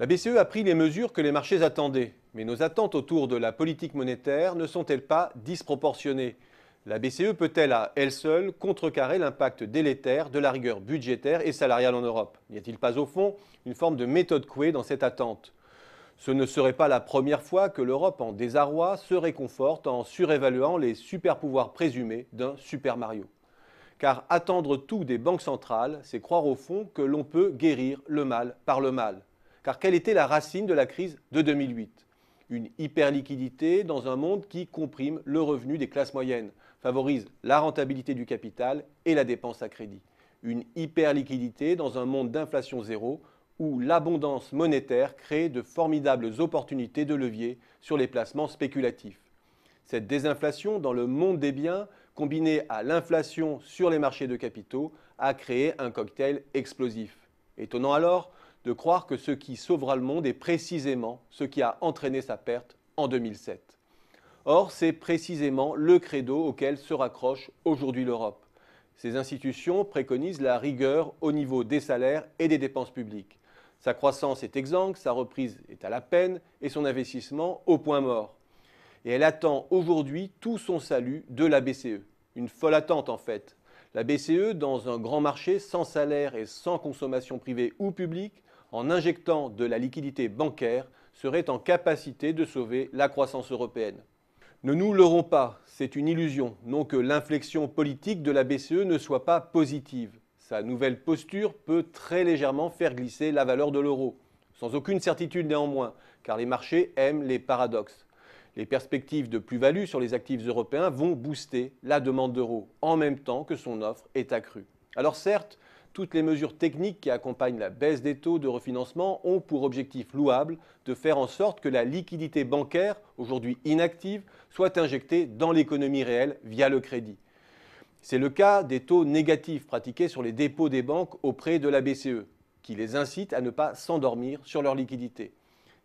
BCE a pris les mesures que les marchés attendaient, mais nos attentes autour de la politique monétaire ne sont-elles pas disproportionnées? La BCE peut-elle à elle seule contrecarrer l'impact délétère de la rigueur budgétaire et salariale en Europe? N'y a-t-il pas au fond une forme de méthode Coué dans cette attente? Ce ne serait pas la première fois que l'Europe en désarroi se réconforte en surévaluant les super-pouvoirs présumés d'un Super Mario. Car attendre tout des banques centrales, c'est croire au fond que l'on peut guérir le mal par le mal. Car quelle était la racine de la crise de 2008? Une hyperliquidité dans un monde qui comprime le revenu des classes moyennes, favorise la rentabilité du capital et la dépense à crédit. Une hyperliquidité dans un monde d'inflation zéro où l'abondance monétaire crée de formidables opportunités de levier sur les placements spéculatifs. Cette désinflation dans le monde des biens, combinée à l'inflation sur les marchés de capitaux, a créé un cocktail explosif. Étonnant alors de croire que ce qui sauvera le monde est précisément ce qui a entraîné sa perte en 2007. Or, c'est précisément le credo auquel se raccroche aujourd'hui l'Europe. Ces institutions préconisent la rigueur au niveau des salaires et des dépenses publiques. Sa croissance est exsangue, sa reprise est à la peine et son investissement au point mort. Et elle attend aujourd'hui tout son salut de la BCE. Une folle attente en fait. La BCE, dans un grand marché sans salaire et sans consommation privée ou publique, en injectant de la liquidité bancaire, serait en capacité de sauver la croissance européenne. Ne nous leurrons pas, c'est une illusion, non que l'inflexion politique de la BCE ne soit pas positive. Sa nouvelle posture peut très légèrement faire glisser la valeur de l'euro, sans aucune certitude néanmoins, car les marchés aiment les paradoxes. Les perspectives de plus-value sur les actifs européens vont booster la demande d'euros, en même temps que son offre est accrue. Alors certes, toutes les mesures techniques qui accompagnent la baisse des taux de refinancement ont pour objectif louable de faire en sorte que la liquidité bancaire, aujourd'hui inactive, soit injectée dans l'économie réelle via le crédit. C'est le cas des taux négatifs pratiqués sur les dépôts des banques auprès de la BCE, qui les incite à ne pas s'endormir sur leur liquidité.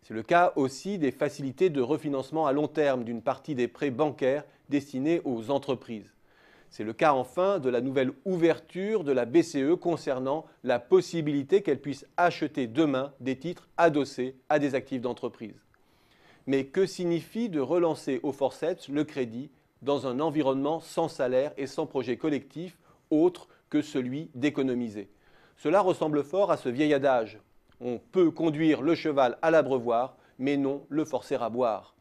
C'est le cas aussi des facilités de refinancement à long terme d'une partie des prêts bancaires destinés aux entreprises. C'est le cas enfin de la nouvelle ouverture de la BCE concernant la possibilité qu'elle puisse acheter demain des titres adossés à des actifs d'entreprise. Mais que signifie de relancer au forceps le crédit dans un environnement sans salaire et sans projet collectif autre que celui d'économiser? Cela ressemble fort à ce vieil adage. On peut conduire le cheval à l'abreuvoir, mais non le forcer à boire.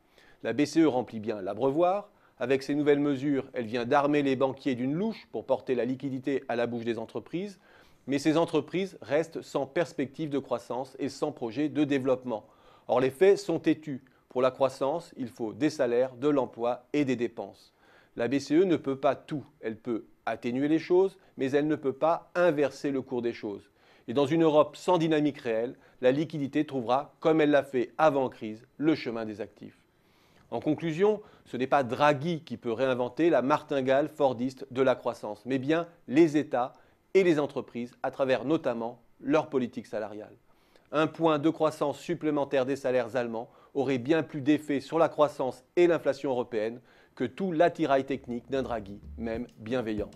La BCE remplit bien l'abreuvoir. Avec ces nouvelles mesures, elle vient d'armer les banquiers d'une louche pour porter la liquidité à la bouche des entreprises. Mais ces entreprises restent sans perspective de croissance et sans projet de développement. Or, les faits sont têtus. Pour la croissance, il faut des salaires, de l'emploi et des dépenses. La BCE ne peut pas tout. Elle peut atténuer les choses, mais elle ne peut pas inverser le cours des choses. Et dans une Europe sans dynamique réelle, la liquidité trouvera, comme elle l'a fait avant crise, le chemin des actifs. En conclusion, ce n'est pas Draghi qui peut réinventer la martingale fordiste de la croissance, mais bien les États et les entreprises à travers notamment leur politique salariale. Un point de croissance supplémentaire des salaires allemands aurait bien plus d'effet sur la croissance et l'inflation européenne que tout l'attirail technique d'un Draghi, même bienveillant.